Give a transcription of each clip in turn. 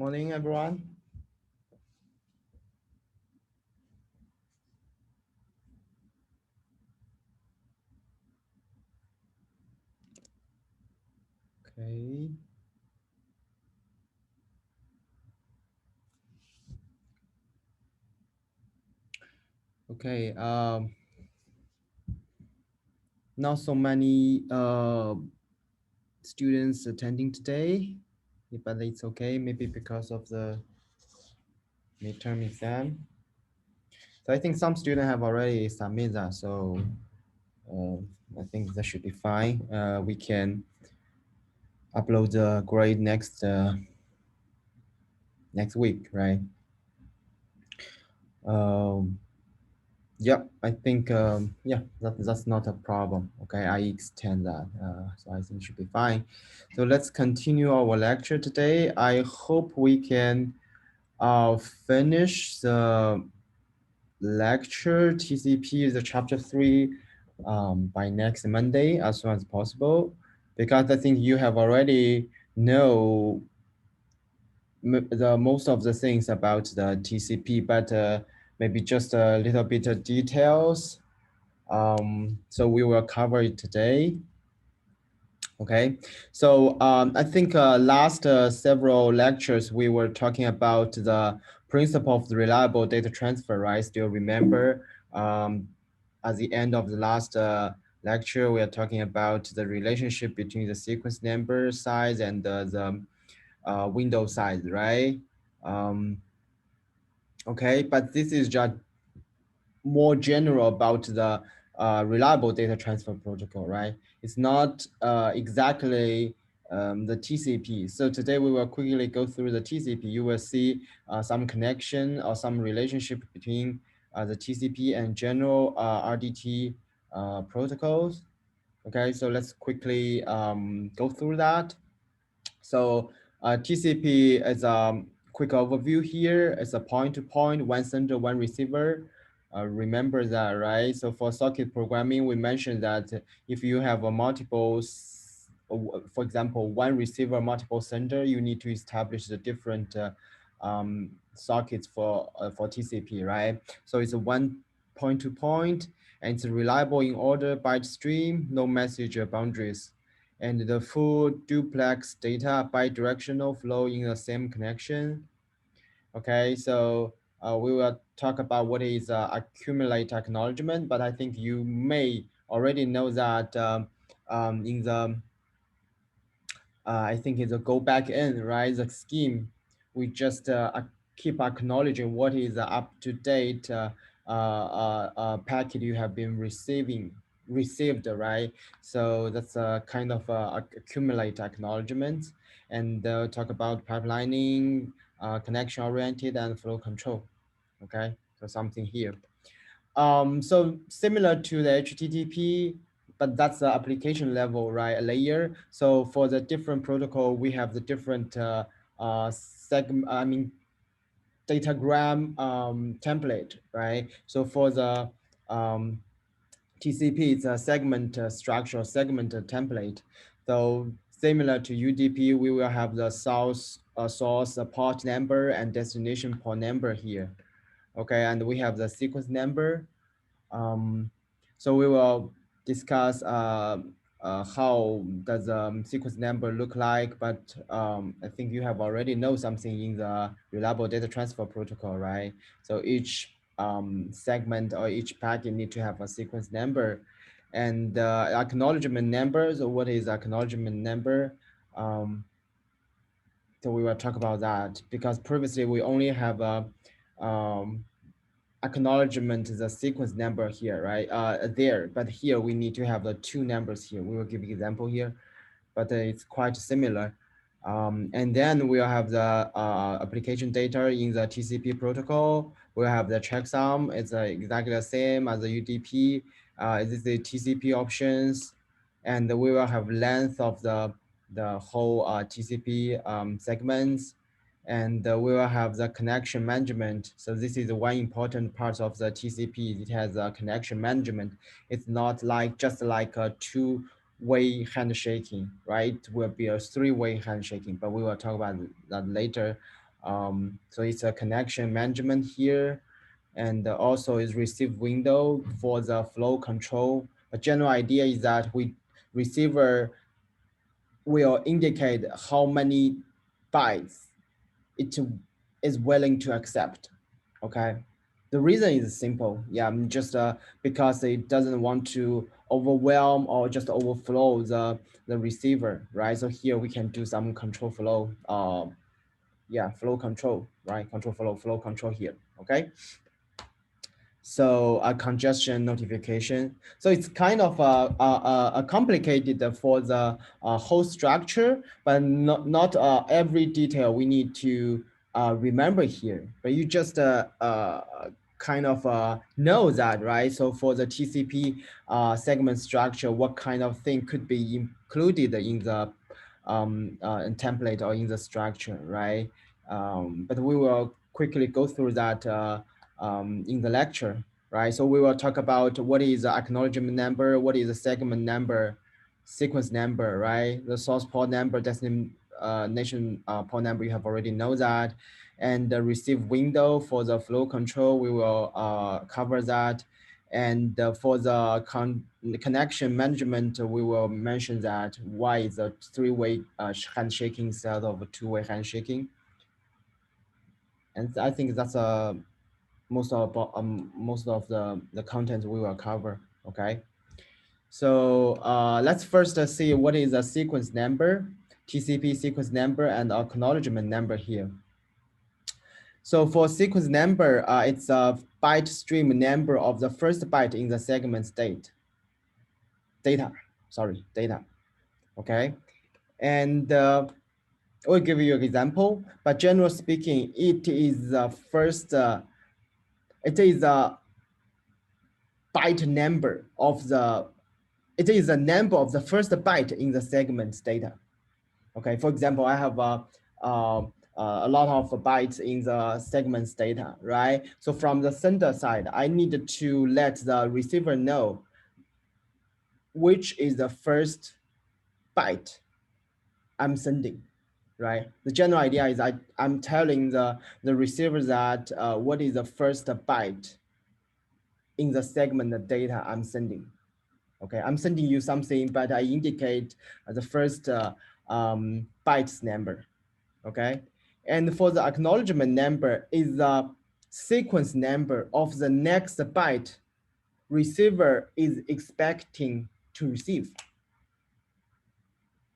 Morning, everyone. Okay. Okay. Not so many students attending today, but it's okay. Maybe because of the midterm exam. So I think some students have already submitted that. So I think that should be fine. We can upload the grade next week, right? Um, yeah, I think yeah, that's not a problem. Okay, I extend that, so I think it should be fine. So let's continue our lecture today. I hope we can finish the lecture TCP, the chapter 3, by next Monday as soon as possible, because I think you have already know the most of the things about the TCP, but maybe just a little bit of details. So we will cover it today. Okay, so I think last several lectures we were talking about the principle of the reliable data transfer, right? Still remember at the end of the last lecture, we are talking about the relationship between the sequence number size and the window size, right? Um, okay, but this is just more general about the reliable data transfer protocol, right? It's not exactly the TCP. So today we will quickly go through the TCP. You will see some connection or some relationship between the TCP and general RDT protocols. Okay, so let's quickly go through that. So TCP is a quick overview here. It's a point-to-point, one sender, one receiver. Remember that, right? So for socket programming, we mentioned that if you have a for example, one receiver, multiple sender, you need to establish the different sockets for TCP, right? So it's a one point-to-point, and it's reliable in order byte stream, no message boundaries, and the full duplex data bidirectional flow in the same connection. Okay, so we will talk about what is accumulate acknowledgement, but I think you may already know that in the I think it's a go back in, right? The scheme, we just keep acknowledging what is the up to date packet you have been received, right? So that's a kind of accumulate acknowledgements, and talk about pipelining, connection oriented, and flow control. Okay, so something here. So similar to the HTTP, but that's the application level, right? A layer. So for the different protocol, we have the different datagram template, right? So for the TCP, it's a segment structure, segment template. So similar to UDP, we will have the source port number and destination port number here. Okay, and we have the sequence number. Um, so we will discuss how does sequence number look like, but I think you have already know something in the reliable data transfer protocol, right? So each segment or each packet need to have a sequence number, and acknowledgement number. So what is acknowledgement number? Um, so we will talk about that because previously we only have a acknowledgement the sequence number here, right? There, but here we need to have the two numbers here. We will give example here, but it's quite similar. And then we'll have the application data in the TCP protocol. We'll have the checksum. It's exactly the same as the UDP. This is the TCP options, and we will have length of the whole TCP segments, and we will have the connection management. So this is one important part of the TCP. It has a connection management. It's not like just like a two-way handshaking, right? It will be a three-way handshaking, but we will talk about that later. So it's a connection management here, and also is receive window for the flow control. A general idea is that we receiver will indicate how many bytes it is willing to accept. Okay. The reason is simple. Yeah, just because it doesn't want to overwhelm or just overflow the receiver, right? So here we can do some control flow. Yeah, flow control, right? Control flow control here. Okay. So a congestion notification. So it's kind of a complicated for the whole structure, but not every detail we need to remember here. But you just kind of know that, right? So for the TCP segment structure, what kind of thing could be included in the template or in the structure, right? But we will quickly go through that in the lecture, right? So we will talk about what is the acknowledgement number, what is the segment number, sequence number, right? The source port number, destination port number, you have already know that. And the receive window for the flow control, we will cover that. And for the connection management, we will mention that why is a three-way handshaking instead of a two-way handshaking. And I think that's most of the content we will cover. Okay. So let's first see what is a sequence number, TCP sequence number, and acknowledgement number here. So for sequence number, it's a byte stream number of the first byte in the segment state. Data, sorry, data. Okay. And we'll give you an example, but generally speaking, it is the first, it is a byte number of the, it is the number of the first byte in the segment data. Okay, for example, I have a lot of bytes in the segments data, right? So from the sender side, I need to let the receiver know which is the first byte I'm sending, right? The general idea is I'm telling the receiver that what is the first byte in the segment data I'm sending. Okay, I'm sending you something, but I indicate the first bytes number. Okay, and for the acknowledgement number is the sequence number of the next byte receiver is expecting to receive.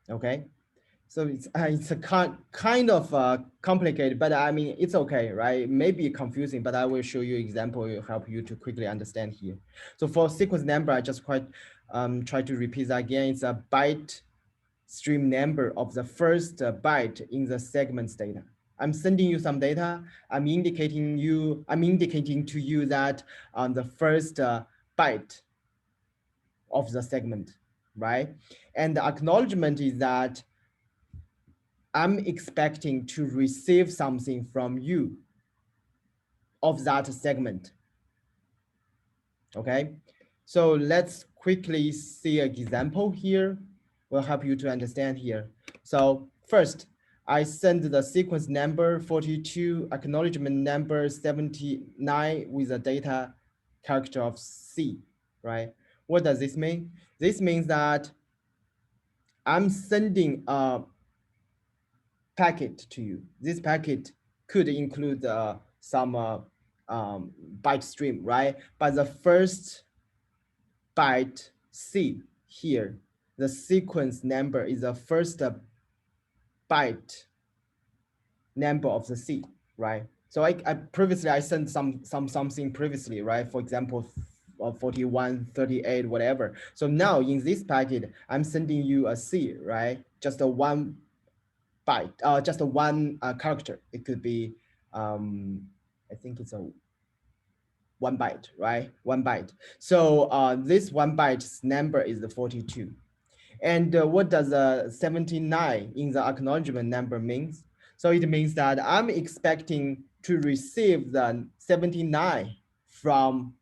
Okay, so it's a kind of complicated, but I mean it's okay, right? Maybe confusing, but I will show you example will help you to quickly understand here. So for sequence number, I just quite try to repeat that again. It's a byte stream number of the first byte in the segments data. I'm sending you some data. I'm indicating to you that on the first byte of the segment, right? And the acknowledgement is that I'm expecting to receive something from you of that segment. Okay, so let's quickly see an example here. Will help you to understand here. So first, I send the sequence number 42, acknowledgement number 79 with a data character of C, right? What does this mean? This means that I'm sending a packet to you. This packet could include some byte stream, right? But the first byte C here, the sequence number is the first byte number of the C, right? So I previously I sent something previously, right? For example, 41, 38, whatever. So now in this packet, I'm sending you a C, right? Just a one byte, just a one character. It could be, I think it's a 1 byte, right? 1 byte. So this 1 byte's number is the 42. And what does 79 in the acknowledgement number means? So it means that I'm expecting to receive the 79 from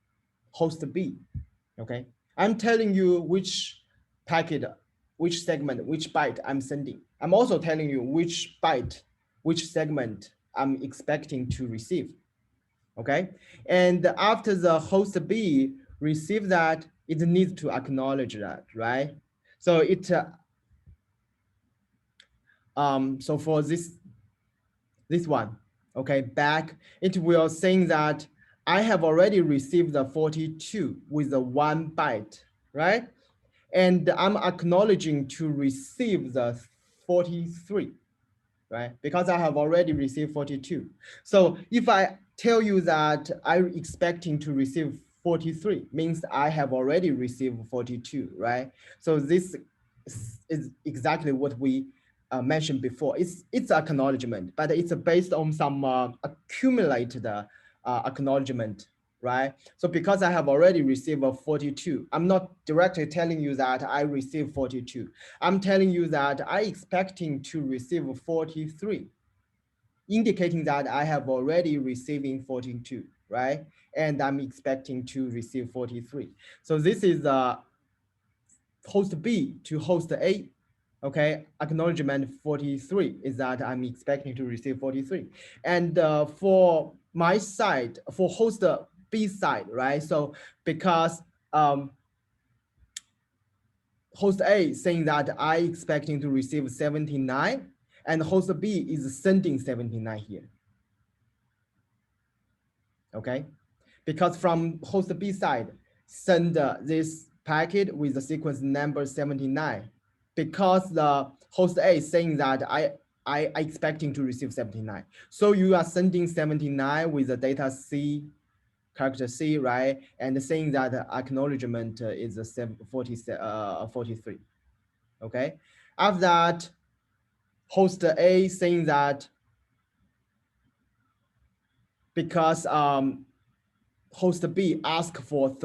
host B, okay? I'm telling you which packet, which segment, which byte I'm sending. I'm also telling you which byte, which segment I'm expecting to receive. Okay, and after the host B receive that, it needs to acknowledge that, right? So so for this one, okay, back, it will saying that I have already received the 42 with the 1 byte, right? And I'm acknowledging to receive the 43, right? Because I have already received 42. So if I tell you that I'm expecting to receive 43, means I have already received 42, right? So this is exactly what we mentioned before. It's acknowledgement, but it's based on some accumulated acknowledgement, right? So because I have already received a 42, I'm not directly telling you that I received 42. I'm telling you that I expecting to receive 43, indicating that I have already receiving 42, right? And I'm expecting to receive 43. So this is host B to host A. Okay, acknowledgement 43 is that I'm expecting to receive 43. And for my side, for host B side, right? So because host A saying that I expecting to receive 79, and host B is sending 79 here, okay? Because from host B side, send this packet with the sequence number 79, because the host A is saying that I expecting to receive 79. So you are sending 79 with the data C, character C, right? And saying that acknowledgement is a 43, okay? After that, host A saying that because host B asked for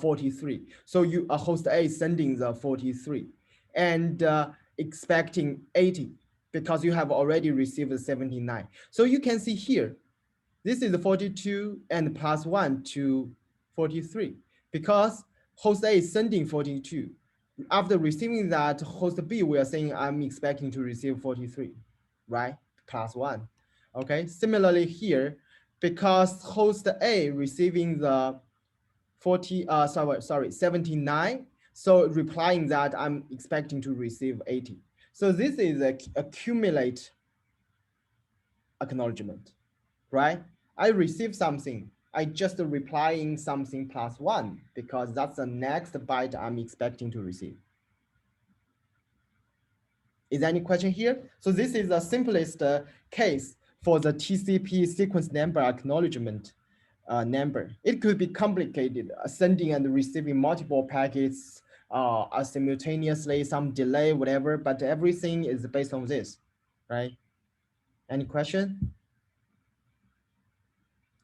43. So you host A sending the 43 and expecting 80 because you have already received the 79. So you can see here, this is the 42 and plus 1 to 43 because host A is sending 42. After receiving that, host B, we are saying I'm expecting to receive 43, right? Plus 1. Okay, similarly here, because host A receiving the 79, so replying that I'm expecting to receive 80. So this is a accumulate acknowledgement, right? I received something. I just replying something plus 1 because that's the next byte I'm expecting to receive. Is there any question here? So this is the simplest case for the TCP sequence number acknowledgement number. It could be complicated, sending and receiving multiple packets simultaneously, some delay, whatever, but everything is based on this, right? Any question?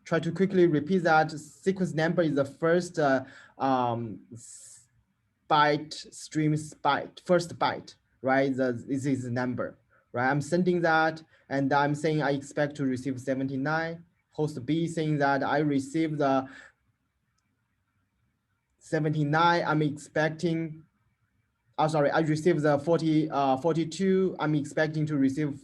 Try to quickly repeat that. Sequence number is the first byte streams byte, first byte, right? This is the number, right? I'm sending that and I'm saying I expect to receive 79. Host B saying that I received the 79. I'm expecting, oh, sorry, I received the 42. I'm expecting to receive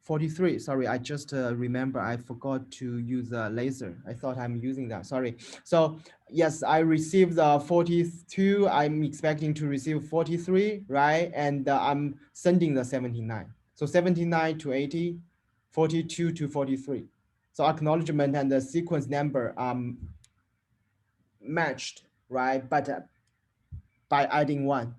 43. Sorry, I just remember I forgot to use a laser. I thought I'm using that. Sorry. So yes, I received the 42. I'm expecting to receive 43, right? And I'm sending the 79. So 79 to 80, 42 to 43. So acknowledgement and the sequence number matched, right? But by adding 1.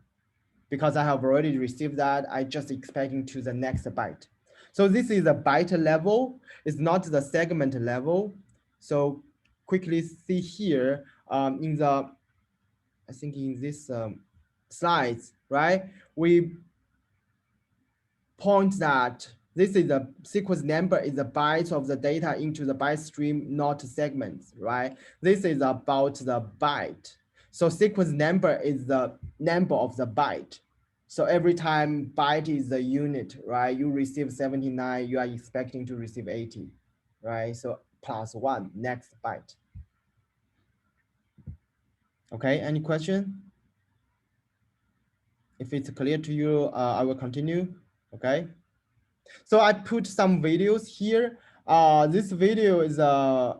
Because I have already received that, I just expecting to the next byte. So this is a byte level, it's not the segment level. So quickly see here in the, I think in this slides, right? We point that this is the sequence number is the bytes of the data into the byte stream, not segments, right? This is about the byte. So sequence number is the number of the byte. So every time byte is the unit, right? You receive 79, you are expecting to receive 80, right? So plus 1, next byte. Okay, any question? If it's clear to you, I will continue, okay? So I put some videos here. This video is a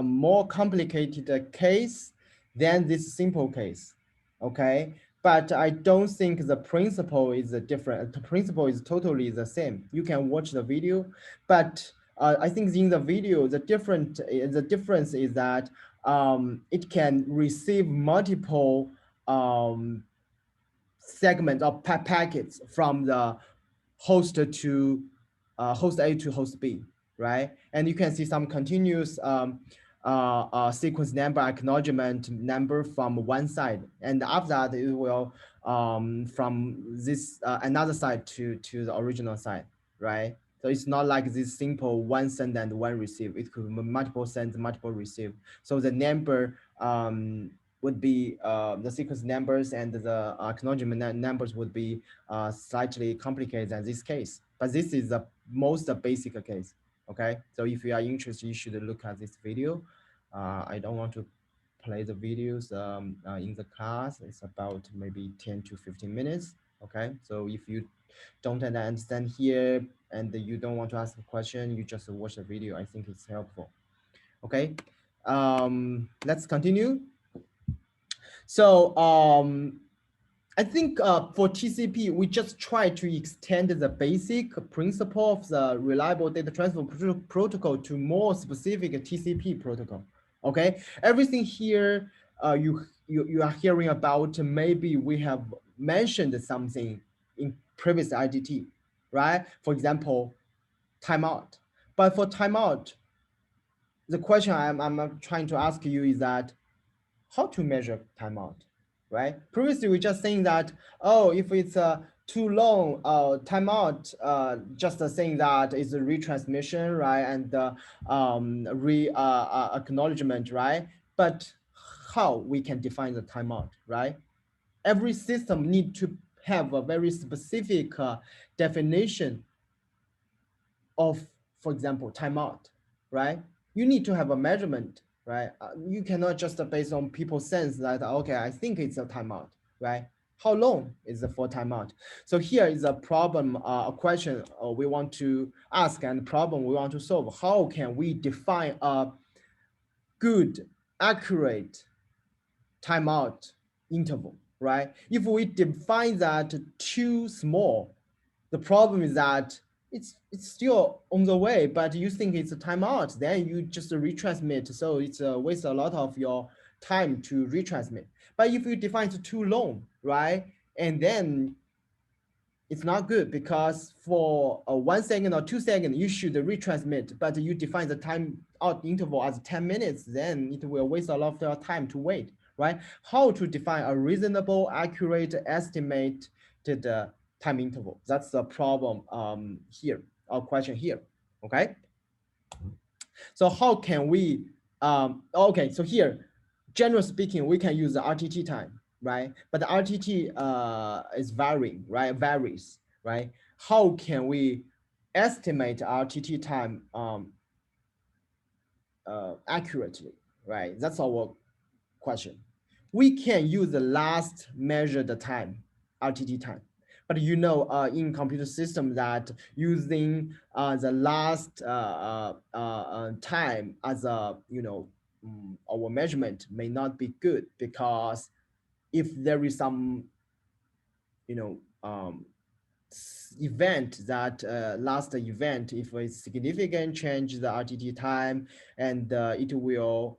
more complicated case than this simple case, okay? But I don't think the principle is different. The principle is totally the same. You can watch the video, but I think in the video, the difference is that it can receive multiple segments or packets from the host to host A to host B, right? And you can see some continuous sequence number acknowledgement number from one side, and after that it will from this another side to the original side, right? So it's not like this simple one send and one receive. It could be multiple send, multiple receive. So the number would be the sequence numbers, and the acknowledgement numbers would be slightly complicated than this case. But this is the most basic case. Okay, so if you are interested, you should look at this video. I don't want to play the videos in the class. It's about maybe 10 to 15 minutes. Okay, so if you don't understand here and you don't want to ask a question, you just watch the video. I think it's helpful. Okay, let's continue. So I think for TCP, we just try to extend the basic principle of the reliable data transfer protocol to more specific TCP protocol. Okay, everything here you are hearing about, maybe we have mentioned something in previous IDT, right? For example, timeout. But for timeout, the question I'm trying to ask you is that how to measure timeout, right? Previously, we just saying that, oh, if it's too long, timeout, just saying that it's a retransmission, right? And acknowledgement, right? But how we can define the timeout, right? Every system need to have a very specific definition of, for example, timeout, right? You need to have a measurement, right? You cannot just based on people's sense that, okay, I think it's a timeout, right? How long is the for timeout? So here is a problem, a question we want to ask, and problem we want to solve. How can we define a good, accurate timeout interval, right? If we define that too small, the problem is that it's still on the way, but you think it's a timeout, then you just retransmit. So it's a waste a lot of your time to retransmit. But if you define it too long, right? And then it's not good, because for a 1 second or 2 seconds, you should retransmit, but you define the time out interval as 10 minutes, then it will waste a lot of your time to wait, right? How to define a reasonable, accurate, estimated time interval? That's the problem here, our question here, okay? So how can we, okay, so here, generally speaking, we can use the RTT time, right? But the RTT is varying, right? Varies, right? How can we estimate RTT time accurately, right? That's our question. We can use the last measured time, RTT time. But you know, in computer system, that using the last time as a, you know, our measurement may not be good, because if there is some, you know, event that last event, if a significant change the RTT time, and it will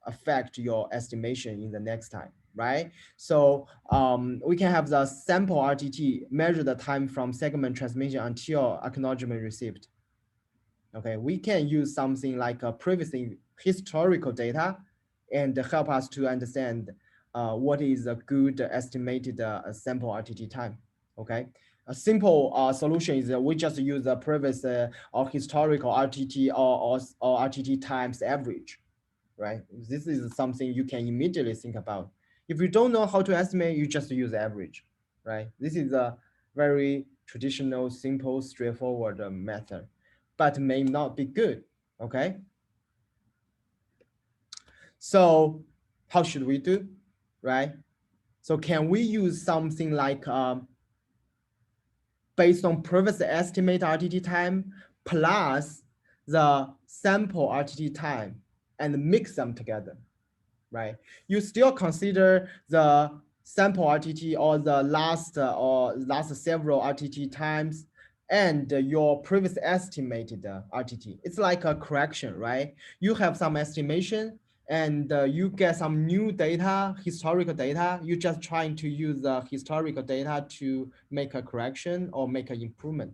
affect your estimation in the next time, right? So we can have the sample RTT measure the time from segment transmission until acknowledgement received. Okay, we can use something like a previous historical data and help us to understand what is a good estimated sample RTT time. Okay, a simple solution is we just use the previous or historical RTT or RTT times average, right? This is something you can immediately think about. If you don't know how to estimate, you just use average, right? This is a very traditional, simple, straightforward method, but may not be good, okay? So how should we do, right? So can we use something like based on previous estimate RTT time plus the sample RTT time and mix them together, right? You still consider the sample RTT or the last several RTT times and your previous estimated RTT. It's like a correction, right? You have some estimation and you get some new data, historical data. You're just trying to use the historical data to make a correction or make an improvement,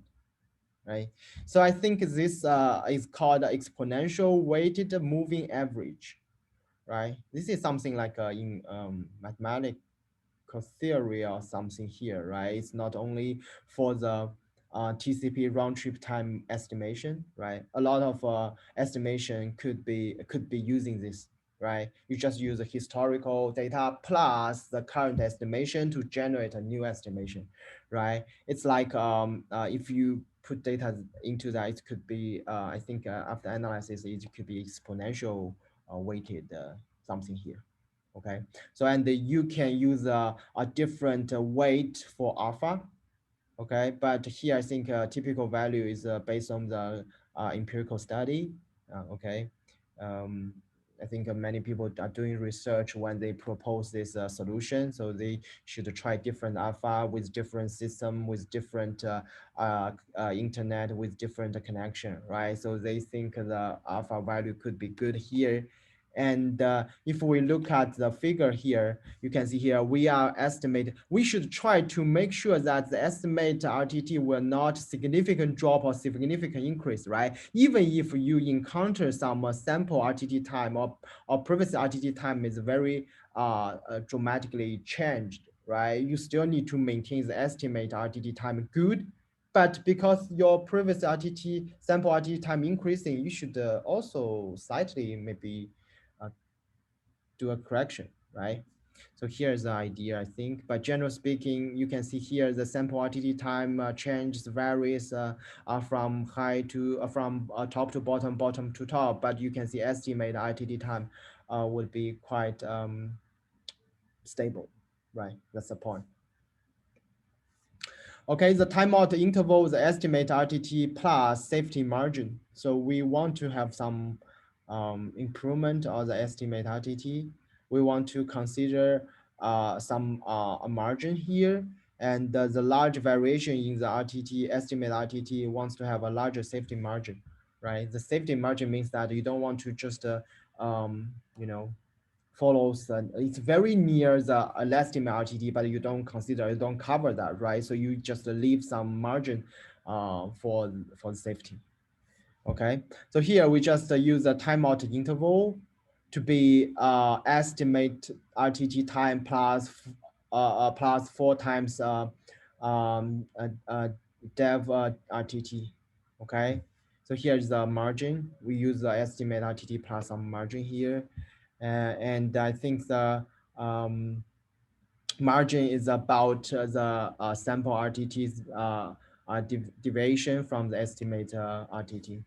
right? So I think this is called exponential weighted moving average, right? This is something like in mathematical theory or something here, right? It's not only for the TCP round trip time estimation, right? A lot of estimation could be using this, right? You just use the historical data plus the current estimation to generate a new estimation, right? It's like if you put data into that, it could be I think after analysis, it could be exponential weighted something here. Okay, so and you can use a different weight for alpha. Okay, but here I think typical value is based on the empirical study. Okay, um, I think many people are doing research when they propose this solution, so they should try different alpha with different system, with different internet, with different connection, right? So they think the alpha value could be good here. And if we look at the figure here, you can see here we are estimate. We should try to make sure that the estimate RTT will not significant drop or significant increase, right? Even if you encounter some sample RTT time or previous RTT time is very dramatically changed, right? You still need to maintain the estimate RTT time good. But because your previous RTT sample RTT time increasing, you should also slightly maybe uh, do a correction, right? So here's the idea, I think. But general speaking, you can see here the sample RTT time changes varies from high to from top to bottom, bottom to top. But you can see estimate RTT time would be quite stable, right? That's the point. Okay, the timeout interval is estimate RTT plus safety margin. So we want to have some improvement of the estimate RTT. We want to consider some a margin here, and the large variation in the RTT estimate RTT wants to have a larger safety margin, right? The safety margin means that you don't want to just you know follows it's very near the estimate RTT, but you don't cover that, right? So you just leave some margin for the safety. Okay, so here we just use a timeout interval to be estimate RTT time plus 4 times dev RTT. Okay, so here's the margin. We use the estimate RTT plus some margin here, and I think the margin is about the sample RTT's deviation from the estimate RTT.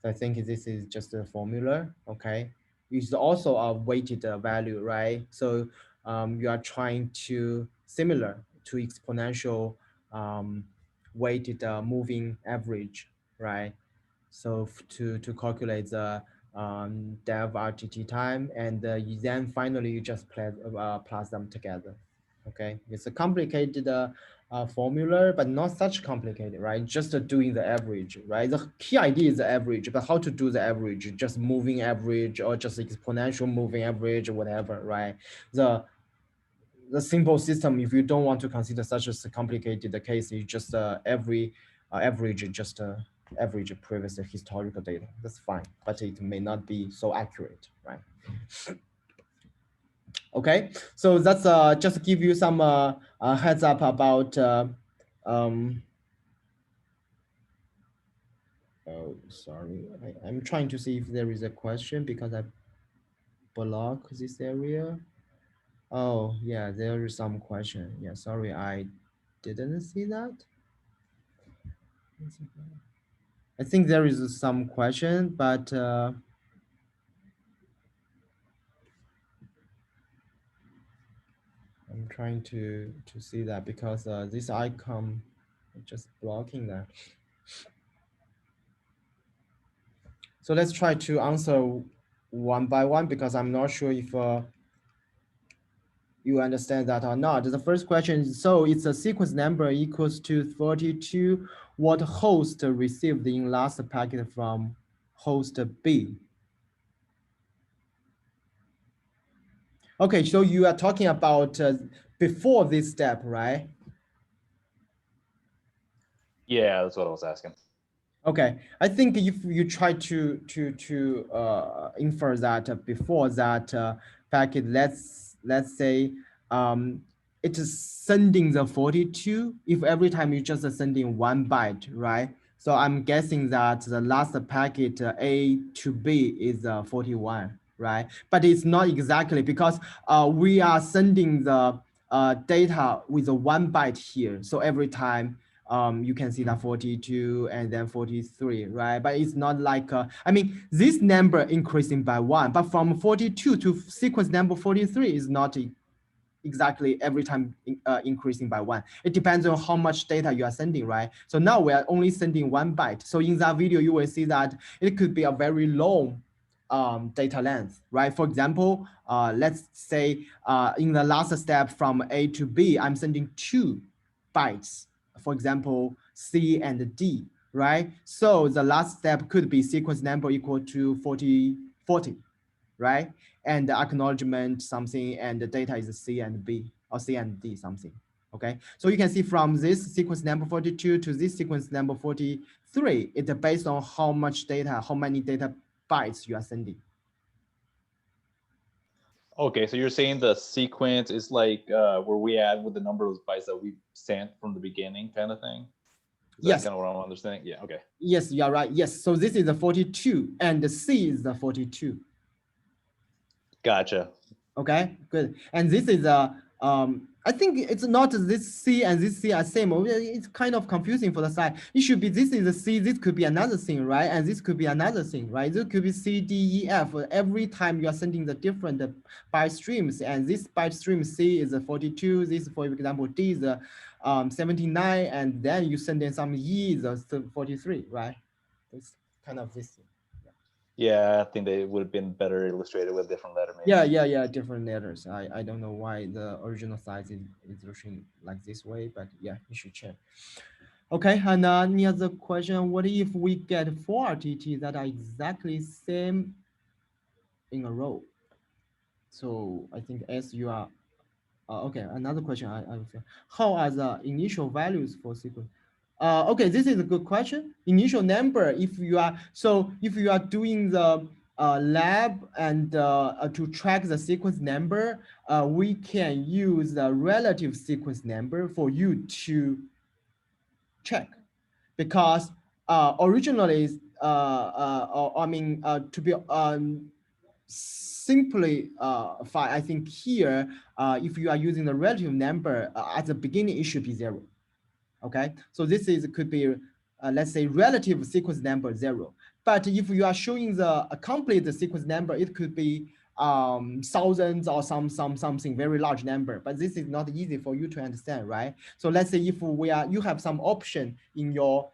So I think this is just a formula, okay? It's also a weighted value, right? So you are trying to similar to exponential weighted moving average, right? So to calculate the dev RTT time, and then finally you just plus them together. Okay, it's a complicated formula, but not such complicated, right? Just doing the average, right? The key idea is the average, but how to do the average? Just moving average or just exponential moving average or whatever, right? The the simple system, if you don't want to consider such a complicated case, you just every average, just average previous historical data. That's fine, but it may not be so accurate, right? Okay, so that's just give you some heads up about um, oh, sorry, I'm trying to see if there is a question because I block this area. Oh, yeah, there is some question. Yeah, sorry, I didn't see that. I think there is some question, but I'm trying to see that because this icon. Just blocking that. So let's try to answer one by one because I'm not sure if you understand that or not. The first question is, so it's a sequence number equals to 42. What host received in last packet from host B? Okay, so you are talking about before this step, right? Yeah, that's what I was asking. Okay, I think if you try to infer that before that packet, let's say um, it is sending the 42. If every time you just sending one byte, right? So I'm guessing that the last packet A to B is 41, right? But it's not exactly because we are sending the data with a one byte here. So every time you can see that 42 and then 43, right? But it's not like, I mean, this number increasing by one, but from 42 to sequence number 43 is not exactly every time increasing by one. It depends on how much data you are sending, right? So now we are only sending one byte. So in that video, you will see that it could be a very long data length, right? For example, let's say in the last step from A to B, I'm sending 2 bytes, for example, C and D, right? So the last step could be sequence number equal to 40, right? And the acknowledgement something, and the data is C and B or C and D something. Okay, so you can see from this sequence number 42 to this sequence number 43, it's based on how much data, how many data bytes you are sending. Okay, so you're saying the sequence is like where we add with the number of bytes that we sent from the beginning, kind of thing. Is that Yes, kind of what I'm understanding? Yeah. Okay. yes, you're right. Yes, so this is the 42 and the C is the 42. Gotcha. Okay, good. And this is a, I think it's not this C and this C are same. It's kind of confusing for the side. It should be this is a C, this could be another thing, right? And this could be another thing, right? This could be C, D, E, F. Every time you are sending the different byte streams, and this byte stream C is a 42, this, for example, D is a 79, and then you send in some E is a 43, right? It's kind of this thing. Yeah, I think they would have been better illustrated with different letter, maybe. Yeah, different letters. I don't know why the original size is written like this way, but yeah, you should check. Okay, and any other question? What if we get 4 RTT that are exactly same in a row? So I think as you are, okay, another question I would say, how are the initial values for sequence? Okay, this is a good question. Initial number, if you are doing the lab and to track the sequence number, we can use the relative sequence number for you to check, because originally, I mean, to be simply fine. I think here, if you are using the relative number at the beginning, it should be 0. Okay, so this is could be let's say relative sequence number 0. But if you are showing the a complete sequence number, it could be thousands or something very large number. But this is not easy for you to understand, right? So let's say if we are you have some option in your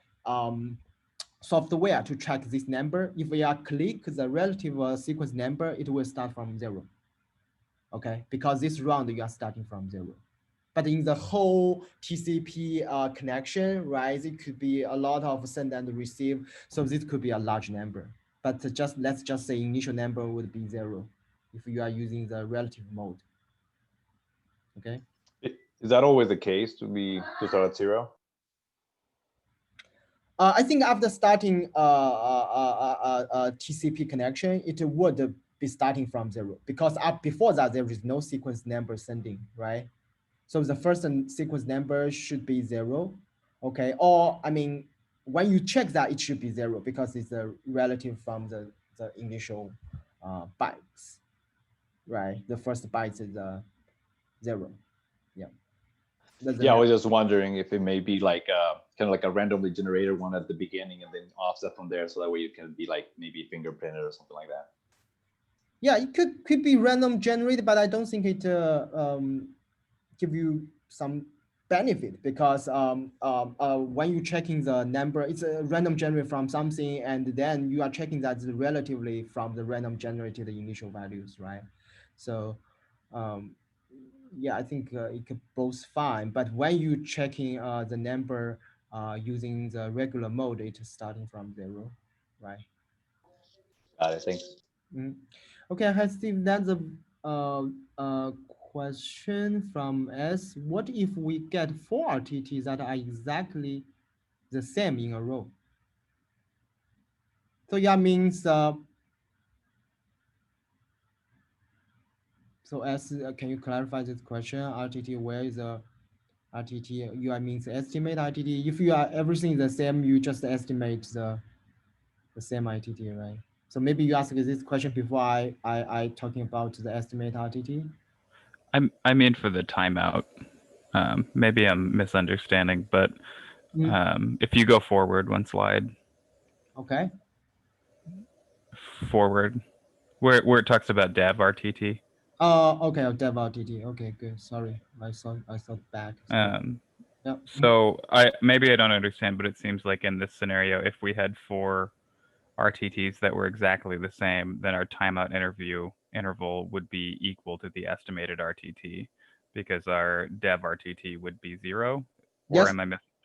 software to track this number. If we are click the relative sequence number, it will start from 0. Okay, because this round you are starting from 0. But in the whole TCP connection, right, it could be a lot of send and receive. So this could be a large number. But just let's just say initial number would be 0 if you are using the relative mode. Okay. Is that always the case to start at 0? I think after starting TCP connection, it would be starting from 0, because before that there is no sequence number sending, right? So the first sequence number should be 0, okay? Or I mean, when you check that, it should be 0 because it's a relative from the initial bytes, right? The first byte is 0. Yeah, that's the Yeah, I number. was just wondering if it may be like kind of like a randomly generated one at the beginning and then offset from there, so that way you can be like maybe fingerprinted or something like that. Yeah, it could be random generated, but I don't think it give you some. benefit because when you're checking the number, it's a random generate from something, and then you are checking that relatively from the random generated initial values, right? So, um, yeah, I think it could both fine. But when you checking the number using the regular mode, it's starting from zero, right? Got it. Thanks. Mm. Okay, I see that's uh, a question from S. What if we get four RTTs that are exactly the same in a row? So yeah, means so S. Can you clarify this question? RTT, where is the RTT? UI means estimate RTT. If you are everything is the same, you just estimate the same RTT, right? So maybe you asked this question before I talking about the estimate RTT. I mean for the timeout. Maybe I'm misunderstanding, but Mm, if you go forward one slide, okay. forward, where it talks about dev RTT. Okay, dev RTT. Okay, good. Sorry, I thought back. Sorry. Um, Yeah. so I maybe I don't understand, but it seems like in this scenario, if we had four RTTs that were exactly the same, then our timeout interval would be equal to the estimated RTT, because our dev RTT would be zero. Or Yes,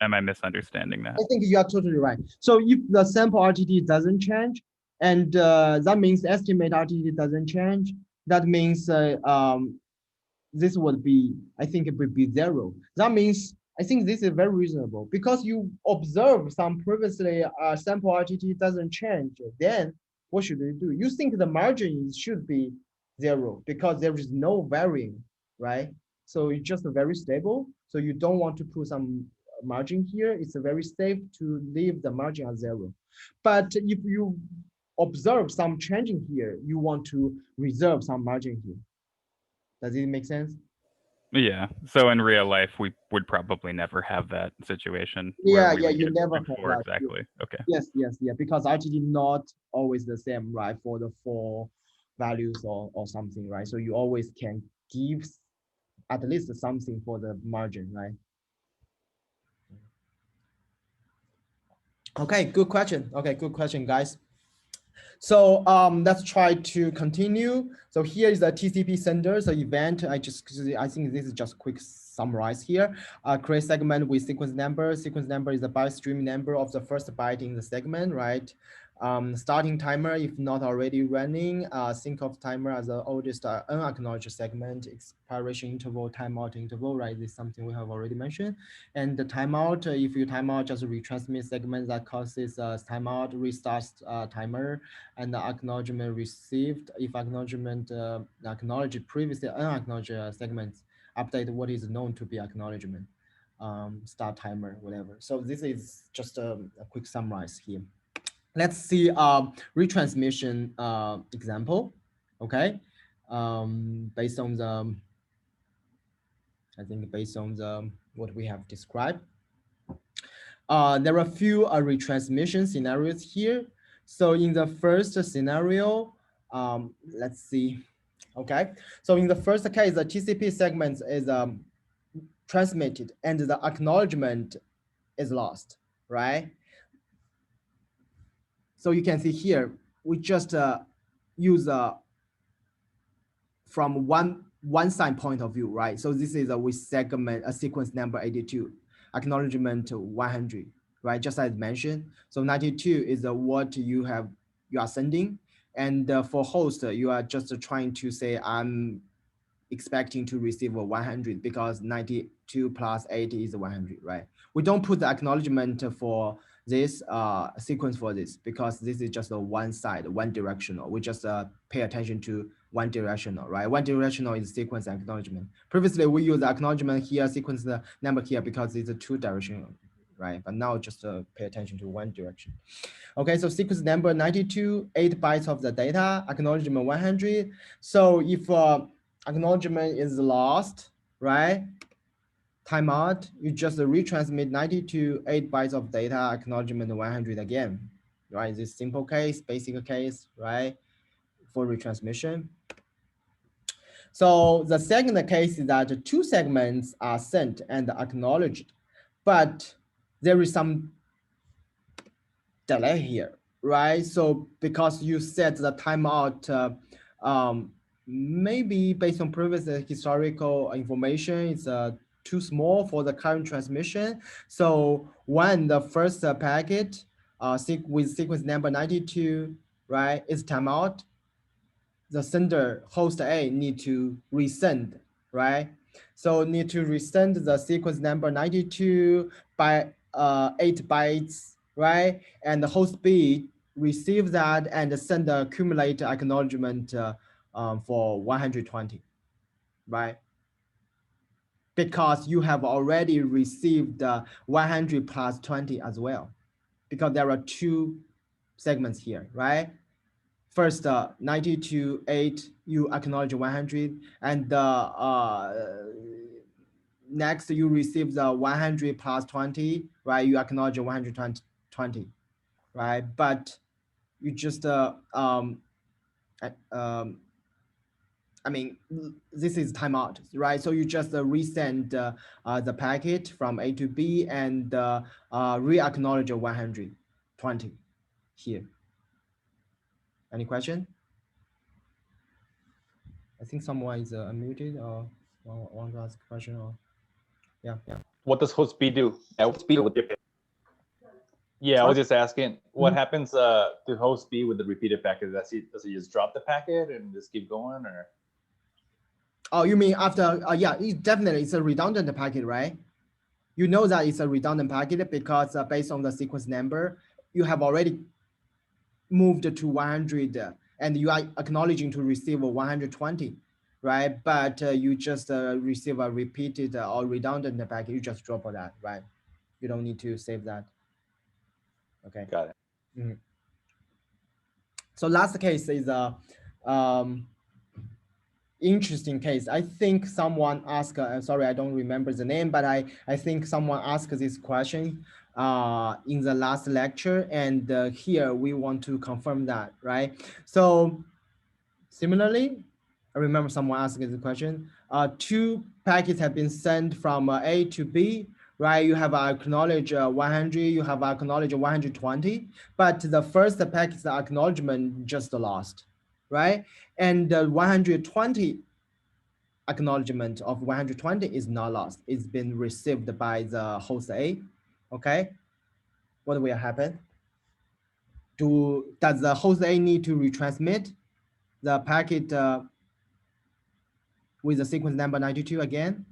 am I misunderstanding that? I think you are totally right. So if the sample RTT doesn't change, and that means estimate RTT doesn't change, that means this would be, I think it would be zero. That means I think this is very reasonable because you observe some previously sample RTT doesn't change. Then what should you do? You think the margin should be zero because there is no varying, right? So it's just very stable. So you don't want to put some margin here. It's very safe to leave the margin at zero. But if you observe some changing here, you want to reserve some margin here. Does it make sense? Yeah. So in real life, we would probably never have that situation where Yeah, we yeah, would you get never to have four that. exactly. Okay. Yes, yes, yeah, because RGD not always the same, right? For the four values or something, right? So you always can give at least something for the margin, right? Okay, good question. Okay, good question, guys. So let's try to continue. So here is the TCP sender, so event. I think this is just quick summarize here. Create segment with sequence number. Sequence number is the byte stream number of the first byte in the segment, right? Starting timer, if not already running, think of timer as the oldest unacknowledged segment, expiration interval, timeout interval, right? This is something we have already mentioned. And the timeout, if you timeout, just retransmit segment that causes timeout, restarts timer, and the acknowledgement received. If acknowledgement acknowledged previously unacknowledged segments, update what is known to be acknowledgement, start timer, whatever. So this is just a quick summarize here. Let's see retransmission example. Okay, based on the, I think based on the what we have described. There are a few retransmission scenarios here. So in the first scenario, let's see. Okay, so in the first case, the TCP segment is transmitted and the acknowledgement is lost, right? So you can see here, we just use from one side point of view, right? So this is a with segment a sequence number 82, acknowledgement 100, right? Just as mentioned. So 92 is what you are sending, and for host you are just trying to say I'm expecting to receive a 100 because 92 plus 80 is 100, right? We don't put the acknowledgement for this sequence for this because this is just a one side, one directional. We just pay attention to one directional, right? One directional is sequence acknowledgement. Previously, we use acknowledgement here, sequence the number here because it's a two directional, right? But now just pay attention to one direction. Okay, so sequence number 92, 8 bytes of the data, acknowledgement 100. So if acknowledgement is lost, right? Timeout, you just retransmit 92, 8 bytes of data, acknowledgement 100 again, right? This simple case, basic case, right? For retransmission. So the second case is that two segments are sent and acknowledged, but there is some delay here, right? So because you set the timeout, maybe based on previous historical information, it's too small for the current transmission. So when the first packet with sequence number 92, right, is timeout, the sender host A need to resend, right? So need to resend the sequence number 92 by 8 bytes, right? And the host B receive that and send the accumulate acknowledgement for 120, right? Because you have already received 100 plus 20 as well, because there are two segments here, right? First, 90 to 8, you acknowledge 100, and next you receive the 100 plus 20, right? You acknowledge 120, right? But you just, uh, um, I mean, this is timeout, right? So you just resend the packet from A to B and re-acknowledge 120 here. Any question? I think someone is unmuted or want to ask a question or yeah. What does host B do? Host B with the Yeah, I was just asking, what happens to host B with the repeated packet? Does he just drop the packet and just keep going, or? Oh, you mean after? Yeah, definitely it's a redundant packet, right? You know that it's a redundant packet because based on the sequence number, you have already moved to 100 and you are acknowledging to receive 120, right? But you just receive a repeated or redundant packet. You just drop that, right? You don't need to save that. Okay. Got it. Mhm. So last case is a interesting case. I think someone asked, sorry, I don't remember the name, but I think someone asked this question in the last lecture, and here we want to confirm that, right? So similarly, I remember someone asked this question. Two packets have been sent from A to B, right? You have acknowledged 100, you have acknowledged 120, but the first packet's acknowledgement just lost, right? And the 120 acknowledgement of 120 is not lost. It's been received by the host A, okay? What will happen? Does the host A need to retransmit the packet with the sequence number 92 again?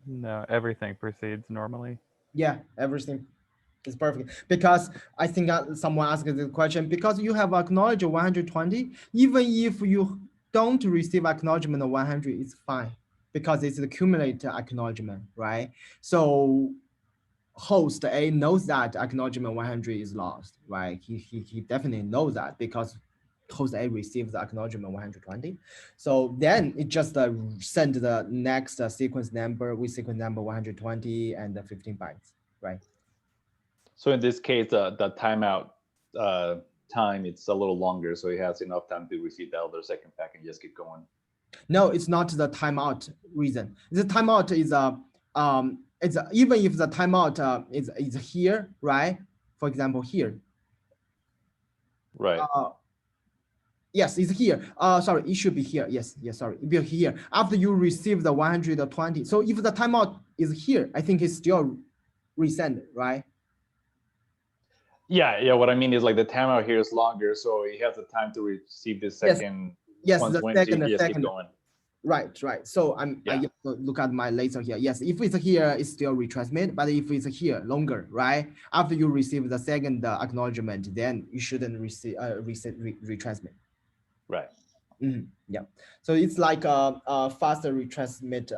No, everything proceeds normally. Yeah, everything is perfect. Because I think someone asked the question, because you have acknowledged 120, even if you don't receive acknowledgement of 100, it's fine because it's the cumulative acknowledgement, right? So host A knows that acknowledgement 100 is lost, right? He definitely knows that because host A receives the acknowledgement 120. So then it just send the next sequence number with sequence number 120 and the 15 bytes, right? So in this case, the timeout time, it's a little longer, so he has enough time to receive the other second packet and just keep going. No, it's not the timeout reason. The timeout is even if the timeout is here, right? For example, here. Right. Yes, it's here. Sorry, it should be here. Yes, sorry, it be here. After you receive the 120. So if the timeout is here, I think it's still resend, right? Yeah. What I mean is like the timeout here is longer, so he has the time to receive the second. Yes, once the when so second, he just keep going. Right. So I Yeah. look at my laser here. Yes, if it's here, it's still retransmit. But if it's here, longer, right? After you receive the second acknowledgement, then you shouldn't receive retransmit. Right. Yeah. So it's like a faster retransmit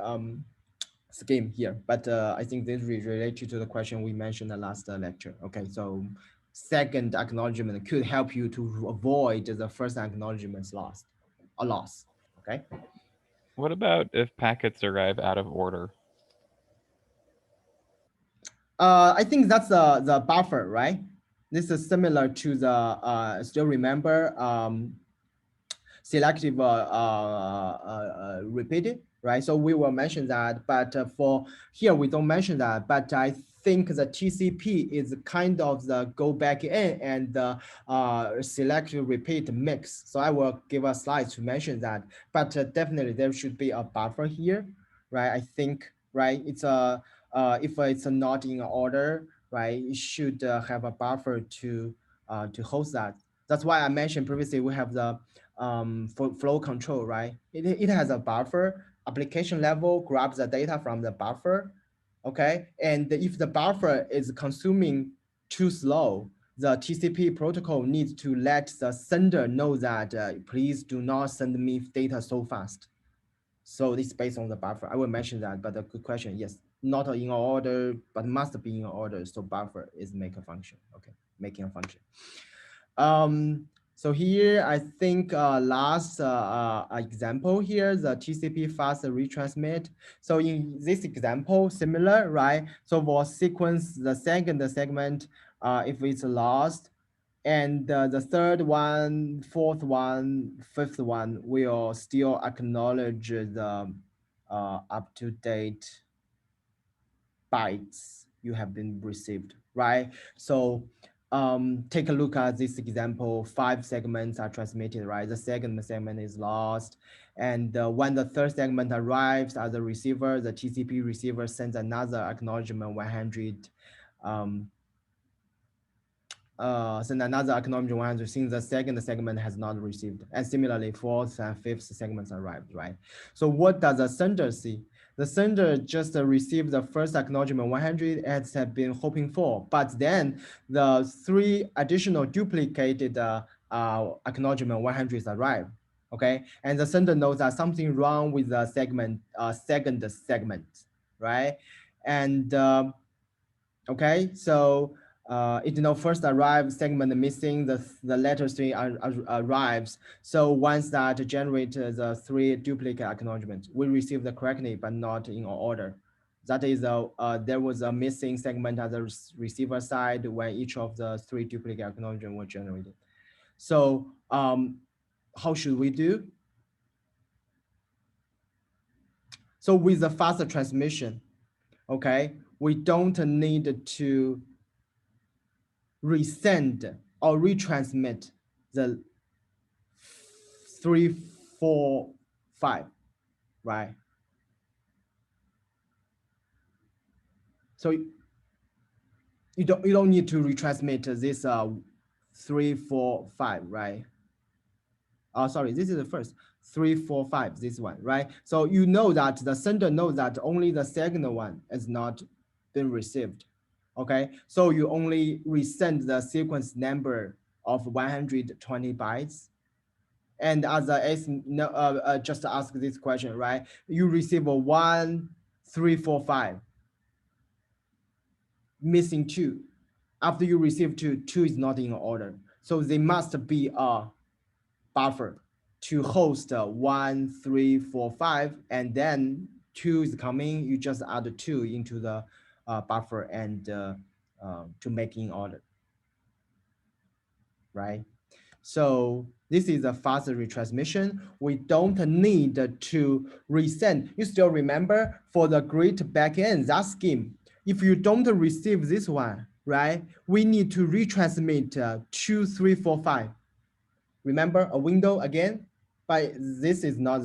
scheme here. But I think this is related to the question we mentioned in the last lecture. Okay. So second acknowledgement could help you to avoid the first acknowledgement's loss. Okay. What about if packets arrive out of order? I think that's the buffer, right? This is similar to the still remember selective repeat, right? So we will mention that, but for here we don't mention that. But I think the TCP is kind of the go back in and the selective repeat mix. So I will give a slide to mention that. But definitely there should be a buffer here, right? I think, right? It's a if it's not in order, right? It should have a buffer to host that. That's why I mentioned previously we have the flow control, right? It has a buffer. Application level grabs the data from the buffer, okay? And if the buffer is consuming too slow, the TCP protocol needs to let the sender know that please do not send me data so fast. So it's based on the buffer. I will mention that, but a good question. Yes, not in order, but must be in order. So buffer is make a function. Okay, making a function. So here I think last example here, the TCP fast retransmit. So in this example, similar, right? So for sequence, the second segment, if it's lost, and the third one, fourth one, fifth one will still acknowledge the up-to-date bytes you have been received, right? So take a look at this example. 5 segments are transmitted, right? The second segment is lost. And when the third segment arrives at the receiver, the TCP receiver sends another acknowledgement 100 send another acknowledgement 100 since the second segment has not received. And similarly, fourth and fifth segments arrived, right? So what does the sender see? The sender just received the first acknowledgement 100 as had been hoping for, but then the 3 additional duplicated acknowledgement 100s arrived, okay? And the sender knows that something wrong with the segment, second segment, right? And okay, so it first arrives segment missing the letter string arrives. So once that generate the 3 duplicate acknowledgements, we receive the correctly but not in order. That is there was a missing segment at the receiver side when each of the 3 duplicate acknowledgements were generated. So how should we do? So with the faster transmission, okay, we don't need to resend or retransmit the 3, 4, 5, right? So you don't need to retransmit this 3, 4, 5, right? Oh, sorry, this is the first 3, 4, 5, this one, right? So you know that the sender knows that only the second one has not been received. Okay, so you only resend the sequence number of 120 bytes. And as a S, just ask this question, right? You receive a 1, 3, 4, 5, missing 2. After you receive 2, 2 is not in order. So there must be a buffer to host 1, 3, 4, 5, and then 2 is coming. You just add 2 into the buffer and to make in order, right? So this is a faster retransmission. We don't need to resend. You still remember for the grid backend, that scheme, if you don't receive this one, right, we need to retransmit 2, 3, 4, 5. Remember a window again, but this is not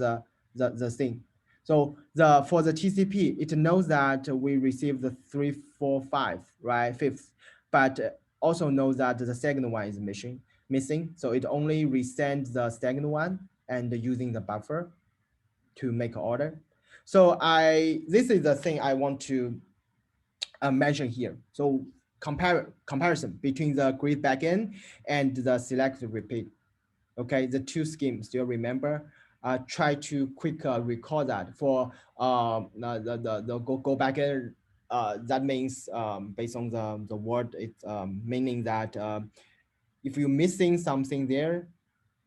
the thing. So for the TCP, it knows that we received the 3, 4, 5, right, fifth, but also knows that the second one is missing. So it only resends the second one and using the buffer to make order. So this is the thing I want to mention here. So comparison between the grid backend and the selective repeat. Okay, the 2 schemes, still remember? Try to quick recall that for the go back in. That means based on the word, it's meaning that if you're missing something there,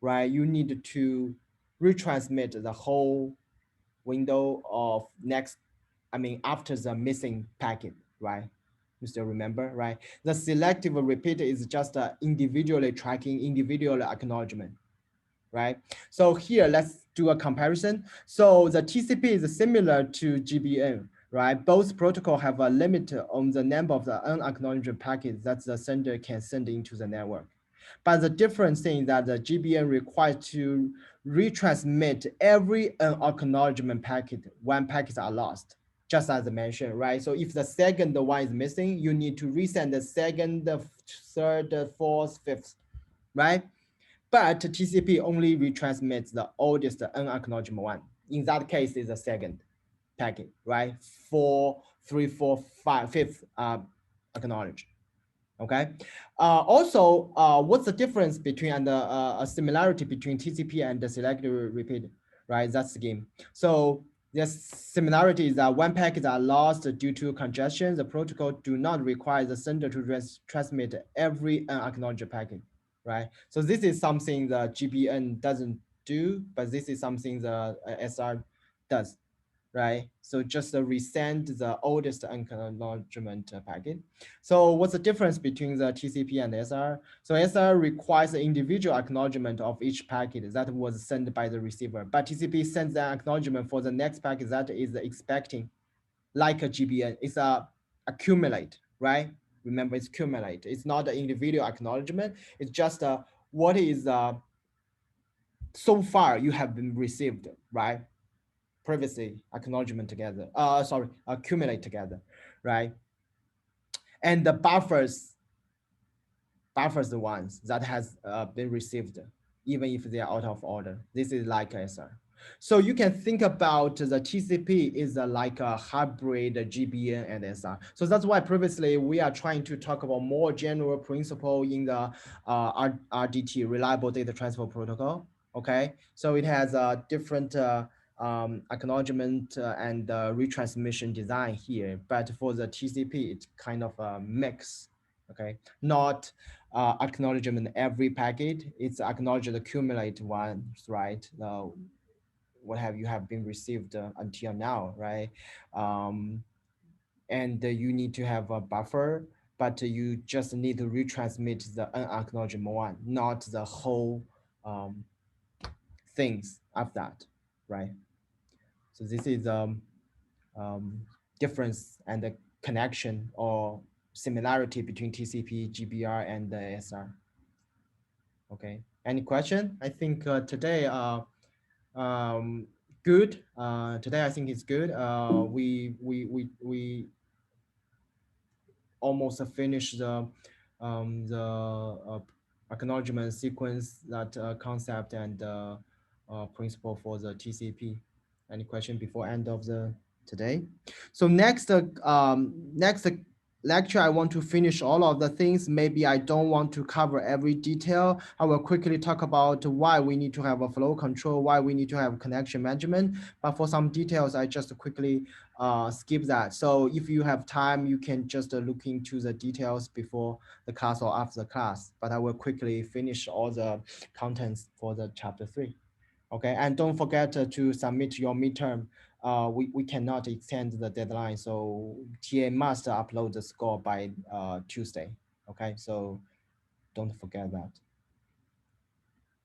right, you need to retransmit the whole window of next, after the missing packet, right? You still remember, right? The selective repeat is just individually tracking individual acknowledgement, right? So here, let's do a comparison. So the TCP is similar to GBN, right? Both protocol have a limit on the number of the unacknowledged packets that the sender can send into the network. But the difference thing is that the GBN requires to retransmit every acknowledgement packet when packets are lost, just as I mentioned, right? So if the second one is missing, you need to resend the second, third, fourth, fifth, right? But TCP only retransmits the oldest unacknowledged one. In that case, is the second packet, right? Four, three, four, five, fifth acknowledged. Okay. Also, what's the difference between and a similarity between TCP and the selective repeat, right? That's the game. So the similarity is that when packets are lost due to congestion, the protocol do not require the sender to transmit every unacknowledged packet, right? So this is something the GPN doesn't do, but this is something the SR does, right? So just resend the oldest acknowledgement packet. So what's the difference between the TCP and SR? So SR requires the individual acknowledgement of each packet that was sent by the receiver, but TCP sends an acknowledgement for the next packet that is expecting, like a GBN. It's a accumulate, right? Remember, it's accumulate. It's not the individual acknowledgement. It's just what is so far you have been received, right? Previously acknowledgement together, sorry, accumulate together, right? And the buffers the ones that has been received, even if they are out of order. This is like SR. So you can think about the TCP is like a hybrid GBN and SR. So that's why previously we are trying to talk about more general principle in the RDT, reliable data transfer protocol. Okay, so it has a different acknowledgement and retransmission design here, but for the TCP, it's kind of a mix. Okay, not acknowledgement every packet. It's acknowledged accumulate ones, right? What have you have been received until now, right? And you need to have a buffer, but you just need to retransmit the unacknowledged one, not the whole things of that, right? So this is um, difference and the connection or similarity between TCP, GBR, and the SR. Okay. Any question? I think today um, good. Today I think it's good. We almost finished the acknowledgement sequence, that concept and principle for the TCP. Any question before end of the today? So next lecture, I want to finish all of the things. Maybe I don't want to cover every detail. I will quickly talk about why we need to have a flow control, why we need to have connection management. But for some details, I just quickly skip that. So if you have time, you can just look into the details before the class or after the class. But I will quickly finish all the contents for the chapter 3. Okay, and don't forget to submit your midterm. We cannot extend the deadline, so TA must upload the score by Tuesday. Okay, so don't forget that.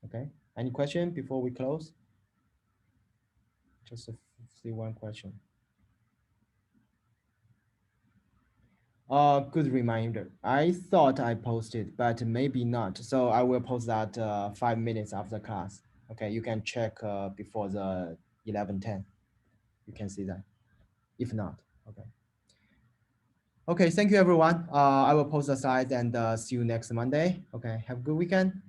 Okay, any question before we close? Just see one question. Good reminder. I thought I posted, but maybe not. So I will post that 5 minutes after class. Okay, you can check before the 11:10. You can see that. If not, okay. Okay, thank you everyone. I will post the slides and see you next Monday. Okay, have a good weekend.